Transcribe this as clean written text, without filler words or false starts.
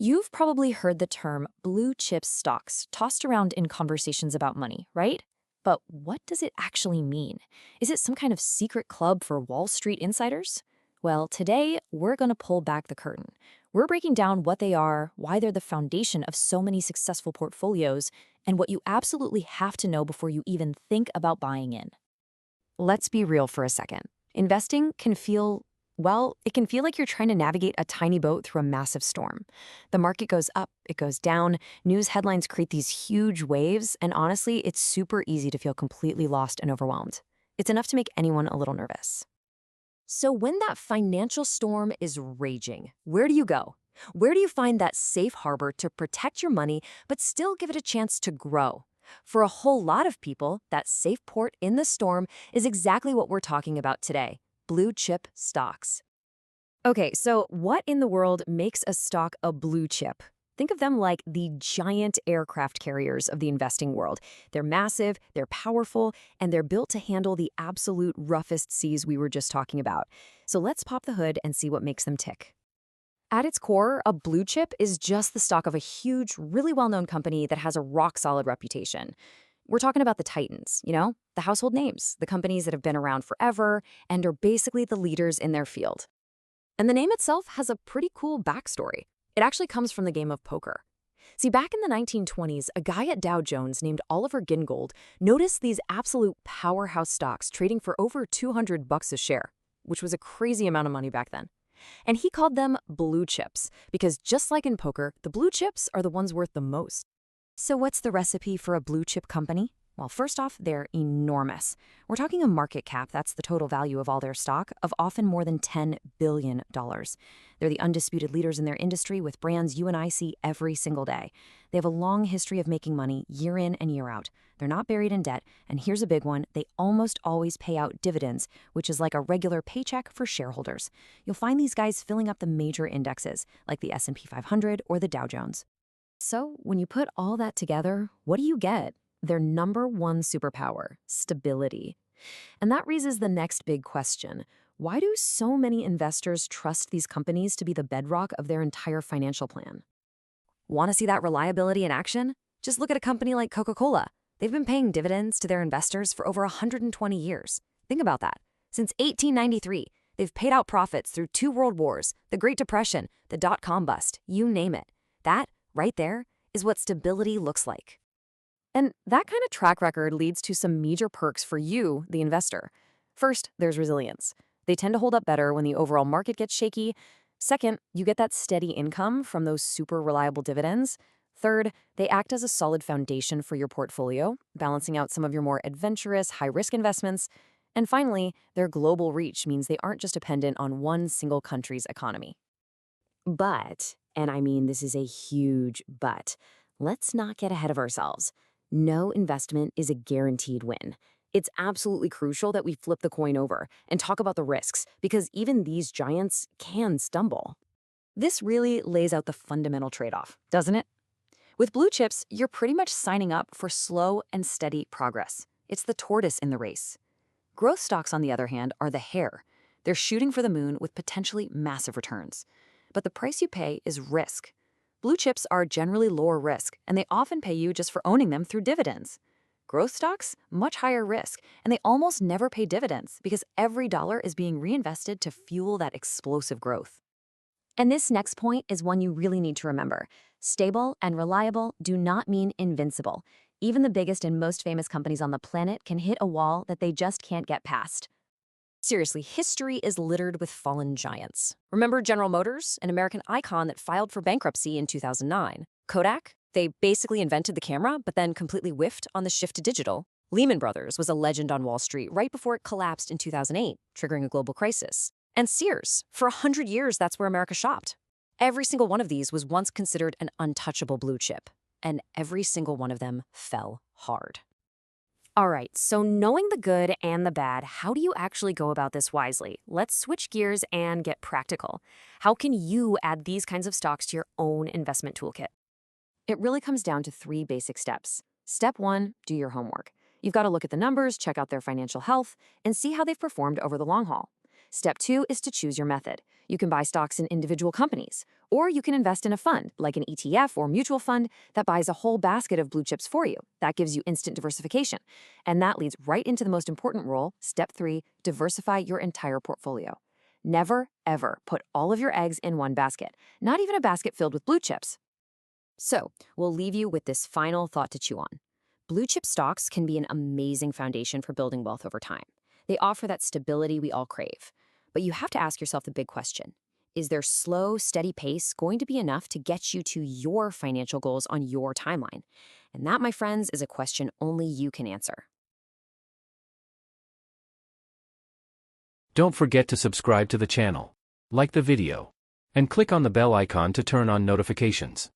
You've probably heard the term blue chip stocks tossed around in conversations about money, right? But what does it actually mean? Is it some kind of secret club for Wall Street insiders? Well, today we're going to pull back the curtain. We're breaking down what they are, why they're the foundation of so many successful portfolios, and what you absolutely have to know before you even think about buying in. Let's be real for a second. Investing can feel, well, it can feel like you're trying to navigate a tiny boat through a massive storm. The market goes up, it goes down, news headlines create these huge waves, and honestly, it's super easy to feel completely lost and overwhelmed. It's enough to make anyone a little nervous. So when that financial storm is raging, where do you go? Where do you find that safe harbor to protect your money but still give it a chance to grow? For a whole lot of people, that safe port in the storm is exactly what we're talking about today: blue chip stocks. Okay, so what in the world makes a stock a blue chip? Think of them like the giant aircraft carriers of the investing world. They're massive, they're powerful, and they're built to handle the absolute roughest seas we were just talking about. So let's pop the hood and see what makes them tick. At its core, a blue chip is just the stock of a huge, really well-known company that has a rock-solid reputation. We're talking about the titans, the household names, the companies that have been around forever and are basically the leaders in their field. And the name itself has a pretty cool backstory. It actually comes from the game of poker. See, back in the 1920s, a guy at Dow Jones named Oliver Gingold noticed these absolute powerhouse stocks trading for over $200 a share, which was a crazy amount of money back then. And he called them blue chips, because just like in poker, the blue chips are the ones worth the most. So what's the recipe for a blue chip company? Well, first off, they're enormous. We're talking a market cap, that's the total value of all their stock, of often more than $10 billion. They're the undisputed leaders in their industry with brands you and I see every single day. They have a long history of making money year in and year out. They're not buried in debt, and here's a big one: they almost always pay out dividends, which is like a regular paycheck for shareholders. You'll find these guys filling up the major indexes, like the S&P 500 or the Dow Jones. So when you put all that together, what do you get? Their number one superpower: stability. And that raises the next big question. Why do so many investors trust these companies to be the bedrock of their entire financial plan? Want to see that reliability in action? Just look at a company like Coca-Cola. They've been paying dividends to their investors for over 120 years. Think about that. Since 1893, they've paid out profits through 2 world wars, the Great Depression, the dot-com bust, you name it. That, right there, is what stability looks like. And that kind of track record leads to some major perks for you, the investor. First, there's resilience. They tend to hold up better when the overall market gets shaky. Second, you get that steady income from those super reliable dividends. Third, they act as a solid foundation for your portfolio, balancing out some of your more adventurous, high-risk investments. And finally, their global reach means they aren't just dependent on one single country's economy. But, and I mean this is a huge but, let's not get ahead of ourselves. No investment is a guaranteed win. It's absolutely crucial that we flip the coin over and talk about the risks, because even these giants can stumble. This really lays out the fundamental trade-off, doesn't it? With blue chips, you're pretty much signing up for slow and steady progress. It's the tortoise in the race. Growth stocks, on the other hand, are the hare. They're shooting for the moon with potentially massive returns. But the price you pay is risk. Blue chips are generally lower risk, and they often pay you just for owning them through dividends. Growth stocks, much higher risk, and they almost never pay dividends because every dollar is being reinvested to fuel that explosive growth. And this next point is one you really need to remember. Stable and reliable do not mean invincible. Even the biggest and most famous companies on the planet can hit a wall that they just can't get past. Seriously, history is littered with fallen giants. Remember General Motors, an American icon that filed for bankruptcy in 2009? Kodak? They basically invented the camera, but then completely whiffed on the shift to digital. Lehman Brothers was a legend on Wall Street right before it collapsed in 2008, triggering a global crisis. And Sears, for 100 years, that's where America shopped. Every single one of these was once considered an untouchable blue chip, and every single one of them fell hard. All right, so knowing the good and the bad, how do you actually go about this wisely? Let's switch gears and get practical. How can you add these kinds of stocks to your own investment toolkit? It really comes down to 3 basic steps. Step 1, do your homework. You've got to look at the numbers, check out their financial health, and see how they've performed over the long haul. Step 2 is to choose your method. You can buy stocks in individual companies, or you can invest in a fund, like an ETF or mutual fund, that buys a whole basket of blue chips for you. That gives you instant diversification. And that leads right into the most important rule, step 3, diversify your entire portfolio. Never, ever put all of your eggs in one basket, not even a basket filled with blue chips. So, we'll leave you with this final thought to chew on. Blue chip stocks can be an amazing foundation for building wealth over time. They offer that stability we all crave. But you have to ask yourself the big question. Is their slow, steady pace going to be enough to get you to your financial goals on your timeline? And that, my friends, is a question only you can answer. Don't forget to subscribe to the channel, like the video, and click on the bell icon to turn on notifications.